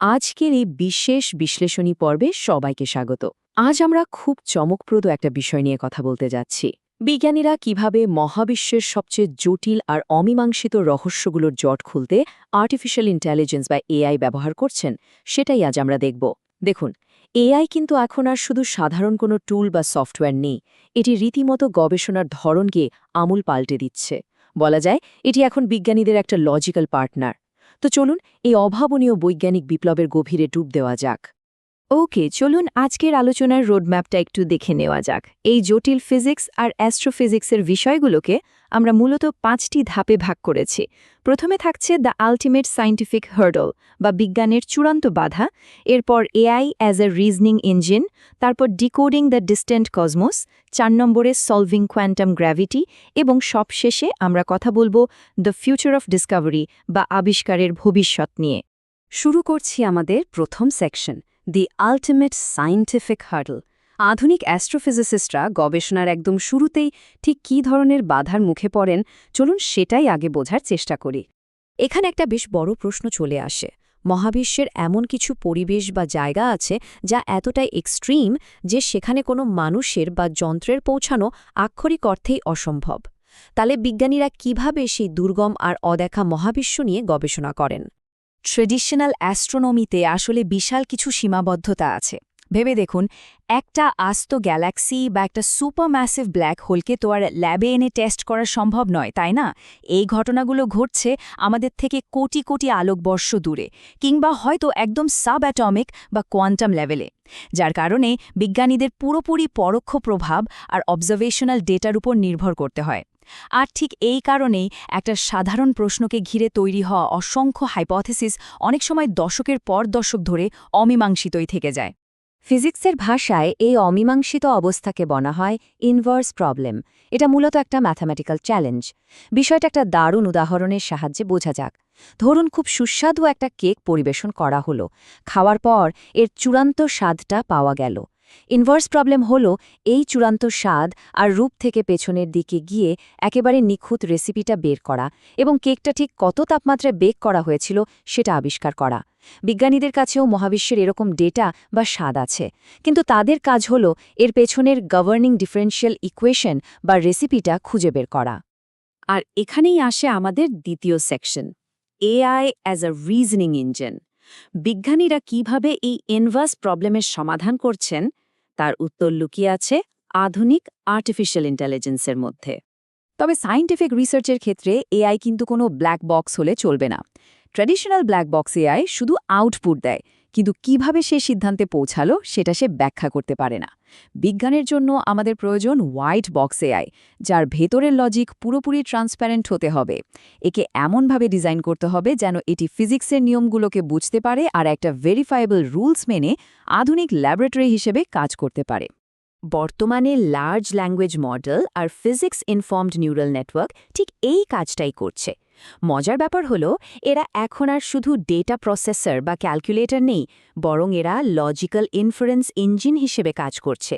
আজকের এই বিশেষ বিশ্লেষণী পর্বে সবাইকে স্বাগত। আজ আমরা খুব চমকপ্রদ একটা বিষয় নিয়ে কথা বলতে যাচ্ছি। বিজ্ঞানীরা কিভাবে মহাবিশ্বের সবচেয়ে জটিল আর অমীমাংসিত রহস্যগুলোর জট খুলতে আর্টিফিশিয়াল ইন্টেলিজেন্স বা এআই ব্যবহার করছেন, সেটাই আজ আমরা দেখব। দেখুন, এআই কিন্তু এখন আর শুধু সাধারণ কোনো টুল বা সফটওয়্যার নেই, এটি রীতিমতো গবেষণার ধরনকে আমূল পাল্টে দিচ্ছে। বলা যায় এটি এখন বিজ্ঞানীদের একটা লজিক্যাল পার্টনার। তো চলুন এই অভাবনীয় বৈজ্ঞানিক বিপ্লবের গভীরে ডুব দেওয়া যাক। ওকে, চলুন আজকের আলোচনার রোডম্যাপটা একটু দেখে নেওয়া যাক। এই জটিল ফিজিক্স আর অ্যাস্ট্রোফিজিক্সের বিষয়গুলোকে আমরা মূলত ৫টি ধাপে ভাগ করেছি। প্রথমে থাকছে দ্য আল্টিমেট সায়েন্টিফিক হার্ডল বা বিজ্ঞানের চূড়ান্ত বাধা, এরপর AI as a reasoning engine, তারপর ডিকোডিং দ্য ডিস্ট্যান্ট কসমোস, ৪ নম্বরে সলভিং কোয়ান্টাম গ্র্যাভিটি এবং সবশেষে আমরা কথা বলবো দ্য ফিউচার অফ ডিসকভারি বা আবিষ্কারের ভবিষ্যৎ নিয়ে। শুরু করছি আমাদের প্রথম সেকশন, দি আল্টিমেট সায়েন্টিফিক হার্ডল। আধুনিক অ্যাস্ট্রোফিজিসিস্টরা গবেষণার একদম শুরুতেই ঠিক কী ধরনের বাধার মুখে পড়েন, চলুন সেটাই আগে বোঝার চেষ্টা করি। এখানে একটা বেশ বড় প্রশ্ন চলে আসে। মহাবিশ্বের এমন কিছু পরিবেশ বা জায়গা আছে যা এতটাই এক্সট্রিম যে সেখানে কোনো মানুষের বা যন্ত্রের পৌঁছানো আক্ষরিক অর্থেই অসম্ভব। তাহলে বিজ্ঞানীরা কিভাবে সেই দুর্গম আর অদেখা মহাবিশ্ব নিয়ে গবেষণা করেন? ট্রেডিশনাল অ্যাস্ট্রোনমিতে আসলে বিশাল কিছু সীমাবদ্ধতা আছে। ভেবে দেখুন, একটা আস্ত গ্যালাক্সি বা একটা সুপারম্যাসিভ ব্ল্যাক হোলকে তো আর ল্যাবে এনে টেস্ট করা সম্ভব নয়, তাই না? এই ঘটনাগুলো ঘটছে আমাদের থেকে কোটি কোটি আলোকবর্ষ দূরে, কিংবা হয়তো একদম সাব অ্যাটমিক বা কোয়ান্টাম লেভেলে, যার কারণে বিজ্ঞানীদের পুরোপুরি পরোক্ষ প্রভাব আর অবজারভেশনাল ডেটার উপর নির্ভর করতে হয়। আর ঠিক এই কারণেই একটা সাধারণ প্রশ্নকে ঘিরে তৈরি হওয়া অসংখ্য হাইপোথেসিস অনেক সময় দশকের পর দশক ধরে অমীমাংসিতই থেকে যায়। ফিজিক্সের ভাষায় এই অমীমাংসিত অবস্থাকে বলা হয় ইনভার্স প্রবলেম। এটা মূলত একটা ম্যাথামেটিক্যাল চ্যালেঞ্জ। বিষয়টা একটা দারুণ উদাহরণের সাহায্যে বোঝা যাক। ধরুন, খুব সুস্বাদু একটা কেক পরিবেশন করা হলো। খাওয়ার পর এর চূড়ান্ত স্বাদটা পাওয়া গেল। ইনভার্স প্রবলেম হল এই চূড়ান্ত স্বাদ আর রূপ থেকে পেছনের দিকে গিয়ে একেবারে নিখুঁত রেসিপিটা বের করা এবং কেকটা ঠিক কত তাপমাত্রায় বেক করা হয়েছিল সেটা আবিষ্কার করা। বিজ্ঞানীদের কাছেও মহাবিশ্বের এরকম ডেটা বা স্বাদ আছে, কিন্তু তাদের কাজ হল এর পেছনের গভর্নিং ডিফারেন্সিয়াল ইকুয়েশন বা রেসিপিটা খুঁজে বের করা। আর এখানেই আসে আমাদের দ্বিতীয় section, AI as a reasoning engine. বিজ্ঞানীরা কিভাবে এই ইনভার্স প্রবলেমের সমাধান করছেন তার উত্তর লুকিয়ে আছে আধুনিক আর্টিফিশিয়াল ইন্টেলিজেন্সের মধ্যে। তবে সায়েন্টিফিক রিসার্চের ক্ষেত্রে এআই কিন্তু কোনো ব্ল্যাক বক্স হলে চলবে না। ট্র্যাডিশনাল ব্ল্যাক বক্স এআই শুধু আউটপুট দেয়, কিন্তু কিভাবে সে সিদ্ধান্তে পৌঁছালো সেটা সে ব্যাখ্যা করতে পারে না। বিজ্ঞানের জন্য আমাদের প্রয়োজন হোয়াইট বক্স এআই, যার ভেতরের লজিক পুরোপুরি ট্রান্সপ্যারেন্ট হতে হবে। একে এমনভাবে ডিজাইন করতে হবে যেন এটি ফিজিক্সের নিয়মগুলোকে বুঝতে পারে আর একটা ভেরিফায়েবল রুলস মেনে আধুনিক ল্যাবরেটরি হিসেবে কাজ করতে পারে। বর্তমানে লার্জ ল্যাঙ্গুয়েজ মডেল আর ফিজিক্স ইনফর্মড নিউরাল নেটওয়ার্ক ঠিক এই কাজটাই করছে। মজার ব্যাপার হলো, এরা এখন আর শুধু ডেটা প্রসেসর বা ক্যালকুলেটর নেই, বরং এরা লজিক্যাল ইনফারেন্স ইঞ্জিন হিসেবে কাজ করছে।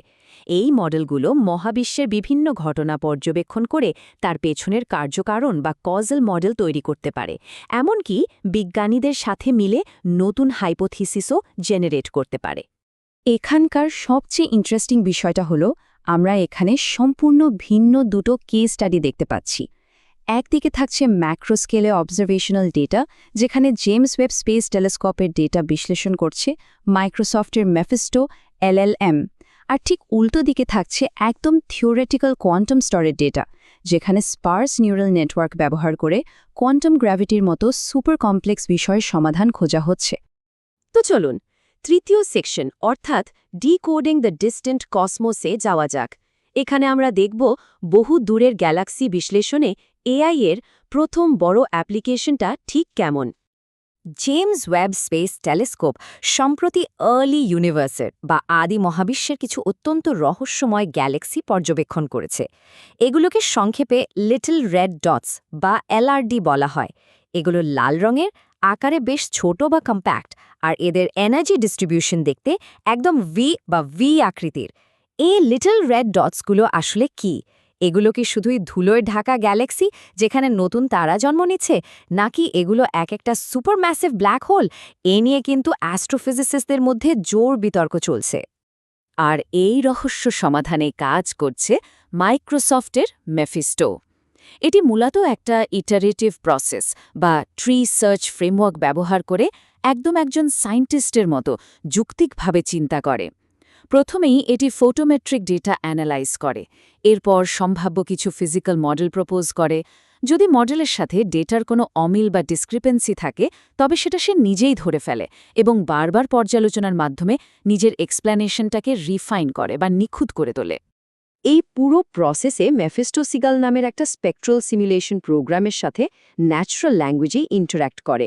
এই মডেলগুলো মহাবিশ্বের বিভিন্ন ঘটনা পর্যবেক্ষণ করে তার পেছনের কার্যকারণ বা কজাল মডেল তৈরি করতে পারে, এমনকি বিজ্ঞানীদের সাথে মিলে নতুন হাইপোথিসিসও জেনারেট করতে পারে। এখানকার সবচেয়ে ইন্টারেস্টিং বিষয়টা হলো, আমরা এখানে সম্পূর্ণ ভিন্ন দুটো কেস স্টাডি দেখতে পাচ্ছি। একদিকে থাকছে ম্যাক্রো স্কেলে অবজারভেশনাল ডেটা, যেখানে জেমস ওয়েব স্পেস টেলিস্কোপের ডেটা বিশ্লেষণ করছে মাইক্রোসফটের মেফিস্টো এলএলএম। আর ঠিক উল্টো দিকে থাকছে একদম থিওরেটিক্যাল কোয়ান্টাম স্তরের ডেটা, যেখানে স্পার্স নিউরাল নেটওয়ার্ক ব্যবহার করে কোয়ান্টাম গ্র্যাভিটির মতো সুপার কমপ্লেক্স বিষয়ের সমাধান খোঁজা হচ্ছে। তো চলুন তৃতীয় সেকশন অর্থাৎ ডিকোডিং দ্য ডিস্ট্যান্ট কসমোসে যাওয়া যাক। এখানে আমরা দেখব বহু দূরের গ্যালাক্সি বিশ্লেষণে এআই এর প্রথম বড় অ্যাপ্লিকেশনটা ঠিক কেমন। জেমস ওয়েব স্পেস টেলিস্কোপ সম্প্রতি আর্লি ইউনিভার্সের বা আদি মহাবিশ্বের কিছু অত্যন্ত রহস্যময় গ্যালাক্সি পর্যবেক্ষণ করেছে। এগুলোকে সংক্ষেপে লিটল রেড ডটস বা এলআরডি বলা হয়। এগুলো লাল রঙের, আকারে বেশ ছোট বা কম্প্যাক্ট, আর এদের এনার্জি ডিস্ট্রিবিউশন দেখতে একদম ভি আকৃতির। এই লিটল রেড ডটসগুলো আসলে কি? এগুলো কি শুধুই ধুলোয় ঢাকা গ্যালাক্সি যেখানে নতুন তারা জন্ম নিচ্ছে, নাকি এগুলো এক একটা সুপার ম্যাসিভ ব্ল্যাক হোল? এ নিয়ে কিন্তু অ্যাস্ট্রোফিজিসিস্টদের মধ্যে জোর বিতর্ক চলছে। আর এই রহস্য সমাধানে কাজ করছে মাইক্রোসফটের মেফিস্টো। এটি মূলত একটা ইটারেটিভ প্রসেস বা ট্রি সার্চ ফ্রেমওয়ার্ক ব্যবহার করে একজন সায়েন্টিস্টের মতো যুক্তিকভাবে চিন্তা করে। প্রথমেই এটি ফোটোমেট্রিক ডেটা অ্যানালাইজ করে, এরপর সম্ভাব্য কিছু ফিজিক্যাল মডেল প্রপোজ করে। যদি মডেলের সাথে ডেটার কোনো অমিল বা ডিসক্রিপেন্সি থাকে, তবে সেটা সে নিজেই ধরে ফেলে এবং বারবার পর্যালোচনার মাধ্যমে নিজের এক্সপ্ল্যানেশনটাকে রিফাইন করে বা নিখুঁত করে তোলে। এই পুরো প্রসেসে মেফিস্টো সিগাল নামের একটা স্পেকট্রাল সিমুলেশন প্রোগ্রামের সাথে ন্যাচারাল ল্যাঙ্গুয়েজে ইন্টারঅ্যাক্ট করে।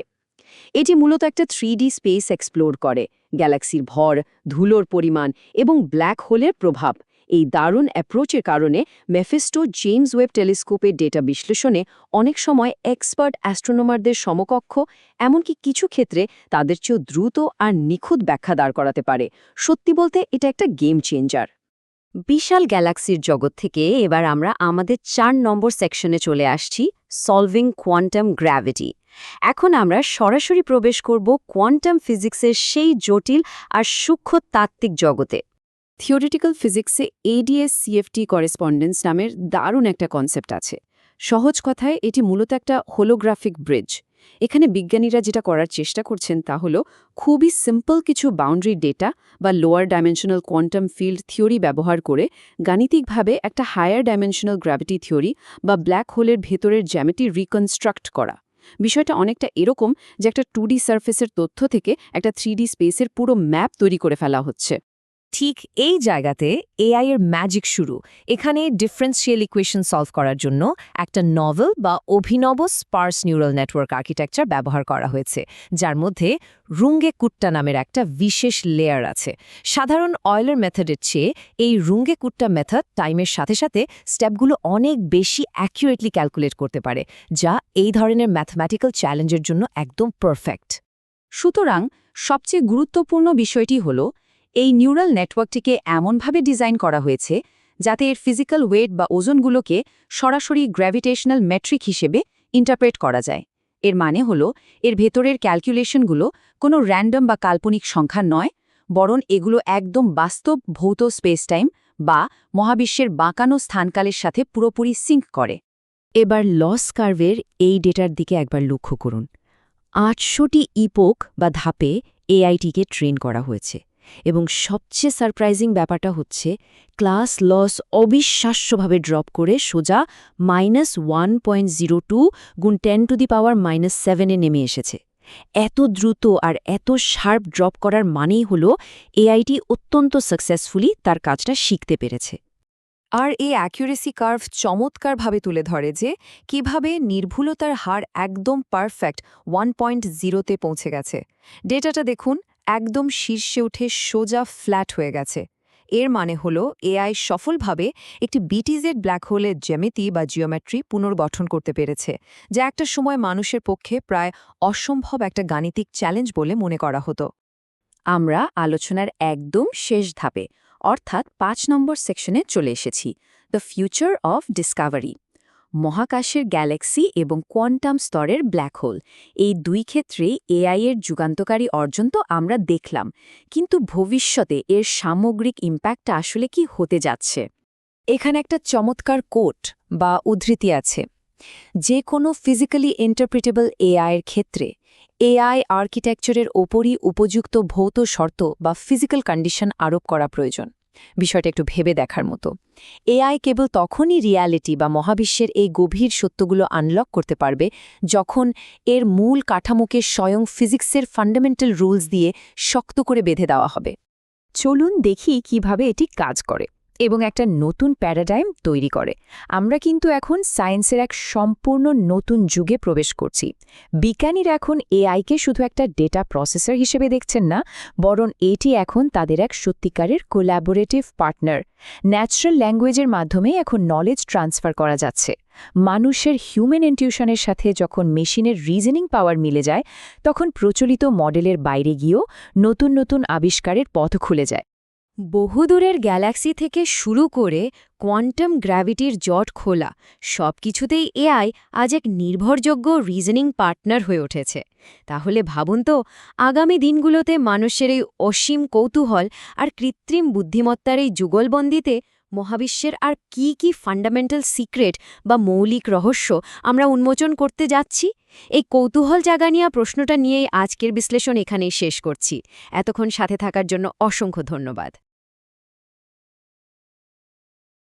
এটি মূলত একটা 3D স্পেস এক্সপ্লোর করে, গ্যালাক্সির ভর, ধুলোর পরিমাণ এবং ব্ল্যাক হোলের প্রভাব। এই দারুণ অ্যাপ্রোচের কারণে মেফিস্টো জেমস ওয়েব টেলিস্কোপের ডেটা বিশ্লেষণে অনেক সময় এক্সপার্ট অ্যাস্ট্রোনমারদের সমকক্ষ, এমনকি কিছু ক্ষেত্রে তাদের চেয়েও দ্রুত আর নিখুঁত ব্যাখ্যা দাঁড় করাতে পারে। সত্যি বলতে এটা একটা গেম চেঞ্জার। বিশাল গ্যালাক্সির জগৎ থেকে এবার আমরা আমাদের 4 নম্বর সেকশনে চলে আসছি, সলভিং কোয়ান্টাম গ্র্যাভিটি। এখন আমরা সরাসরি প্রবেশ করব কোয়ান্টাম ফিজিক্সের সেই জটিল আর সূক্ষ্ম তাত্ত্বিক জগতে। থিওরিটিক্যাল ফিজিক্সে ADS-CFT করেসপন্ডেন্স নামের দারুণ একটা কনসেপ্ট আছে। সহজ কথায় এটি মূলত একটা হোলোগ্রাফিক ব্রিজ। এখানে বিজ্ঞানীরা যেটা করার চেষ্টা করছেন তা হল খুবই সিম্পল কিছু বাউন্ডারি ডেটা বা lower dimensional quantum field theory ব্যবহার করে গাণিতিকভাবে একটা হায়ার ডাইমেনশনাল গ্র্যাভিটি থিওরি বা ব্ল্যাক হোলের ভেতরের জ্যামিতি রিকনস্ট্রাক্ট করা। বিষয়টা অনেকটা এরকম যে একটা 2D সারফেসের তথ্য থেকে একটা 3D স্পেসের পুরো ম্যাপ তৈরি করে ফেলা হচ্ছে। ঠিক এই জায়গাতে AI এর ম্যাজিক শুরু। এখানে ডিফারেন্সিয়াল ইকুয়েশন সলভ করার জন্য একটা নভেল বা অভিনব স্পার্স নিউরাল নেটওয়ার্ক আর্কিটেকচার ব্যবহার করা হয়েছে, যার মধ্যে রুঙ্গে কুট্টা নামের একটা বিশেষ লেয়ার আছে। সাধারণ অয়েলার মেথডের চেয়ে এই রুঙ্গে কুট্টা মেথড টাইমের সাথে সাথে স্টেপগুলো অনেক বেশি অ্যাকুরেটলি ক্যালকুলেট করতে পারে, যা এই ধরনের ম্যাথমেটিক্যাল চ্যালেঞ্জের জন্য একদম পারফেক্ট। সুতরাং সবচেয়ে গুরুত্বপূর্ণ বিষয়টি হল এই নিউরাল নেটওয়ার্কটিকে এমনভাবে ডিজাইন করা হয়েছে যাতে এর ফিজিক্যাল ওয়েট বা ওজনগুলোকে সরাসরি গ্র্যাভিটেশনাল মেট্রিক হিসেবে ইন্টারপ্রেট করা যায়। এর মানে হলো এর ভেতরের ক্যালকুলেশনগুলো কোনো র্যান্ডম বা কাল্পনিক সংখ্যা নয়, বরং এগুলো একদম বাস্তব ভৌত স্পেস টাইম বা মহাবিশ্বের বাঁকানো স্থানকালের সাথে পুরোপুরি সিঙ্ক করে। এবার লস কার্ভের এই ডেটার দিকে একবার লক্ষ্য করুন। 800টি ইপোক বা ধাপে এআইটিকে ট্রেন করা হয়েছে, এবং সবচেয়ে সারপ্রাইজিং ব্যাপারটা হচ্ছে ক্লাস লস অবিশ্বাস্যভাবে ড্রপ করে সোজা -1.02 গুণ 10⁻⁻7 নেমে এসেছে। এত দ্রুত আর এত শার্প ড্রপ করার মানেই হল এআইটি অত্যন্ত সাকসেসফুলি তার কাজটা শিখতে পেরেছে। আর এই অ্যাকুরেসি কার্ভ চমৎকারভাবে তুলে ধরে যে কিভাবে নির্ভুলতার হার একদম পারফেক্ট 1.0-তে পৌঁছে গেছে। ডেটাটা দেখুন, একদম শীর্ষে উঠে সোজা ফ্ল্যাট হয়ে গেছে। এর মানে হল এআই সফলভাবে একটি বিটিজেড ব্ল্যাক হোলের জ্যামিতি বা জিওমেট্রি পুনর্গঠন করতে পেরেছে, যা একটা সময় মানুষের পক্ষে প্রায় অসম্ভব একটা গাণিতিক চ্যালেঞ্জ বলে মনে করা হতো। আমরা আলোচনার একদম শেষ ধাপে অর্থাৎ 5 নম্বর সেকশনে চলে এসেছি, দ্য ফিউচার অফ ডিসকাভারি। মহাকাশের গ্যালাক্সি এবং কোয়ান্টাম স্তরের ব্ল্যাক হোল, এই দুই ক্ষেত্রেই এআই এর যুগান্তকারী অর্জন তো আমরা দেখলাম, কিন্তু ভবিষ্যতে এর সামগ্রিক ইম্প্যাক্টটা আসলে কি হতে যাচ্ছে? এখানে একটা চমৎকার কোট বা উদ্ধৃতি আছে, যে কোনো ফিজিক্যালি ইন্টারপ্রিটেবল এআই এর ক্ষেত্রে এআই আর্কিটেকচারের ওপরই উপযুক্ত ভৌত শর্ত বা ফিজিক্যাল কন্ডিশন আরোপ করা প্রয়োজন। বিষয়টা একটু ভেবে দেখার মতো। এআই কেবল তখনই রিয়ালিটি বা মহাবিশ্বের এই গভীর সত্যগুলো আনলক করতে পারবে যখন এর মূল কাঠামোকে স্বয়ং ফিজিক্সের ফান্ডামেন্টাল রুলস দিয়ে শক্ত করে বেঁধে দেওয়া হবে। চলুন দেখি কিভাবে এটি কাজ করে এবং একটা নতুন প্যারাডাইম তৈরি করে। আমরা কিন্তু এখন সায়েন্সের এক সম্পূর্ণ নতুন যুগে প্রবেশ করছি। বিজ্ঞানীরা এখন এআইকে শুধু একটা ডেটা প্রসেসর হিসেবে দেখছেন না, বরং এটি এখন তাদের এক সত্যিকারের কোল্যাবোরেটিভ পার্টনার। ন্যাচারাল ল্যাঙ্গুয়েজের মাধ্যমে এখন নলেজ ট্রান্সফার করা যাচ্ছে। মানুষের হিউম্যান ইনটিউশনের সাথে যখন মেশিনের রিজনিং পাওয়ার মিলে যায়, তখন প্রচলিত মডেলের বাইরে গিয়েও নতুন নতুন আবিষ্কারের পথ খুলে যায়। বহুদূরের গ্যালাক্সি থেকে শুরু করে কোয়ান্টাম গ্র্যাভিটির জট খোলা সবকিছুতেই এআই আজ এক নির্ভরযোগ্য রিজনিং পার্টনার হয়ে উঠেছে। তাহলে ভাবুন তো, আগামী দিনগুলোতে মানুষের এই অসীম কৌতূহল আর কৃত্রিম বুদ্ধিমত্তার এই যুগলবন্দিতে মহাবিশ্বের আর কি কি ফান্ডামেন্টাল সিক্রেট বা মৌলিক রহস্য আমরা উন্মোচন করতে যাচ্ছি। এই কৌতূহল জাগানিয়া প্রশ্নটা নিয়েই আজকের বিশ্লেষণ এখানেই শেষ করছি। এতক্ষণ সাথে থাকার জন্য অসংখ্য ধন্যবাদ।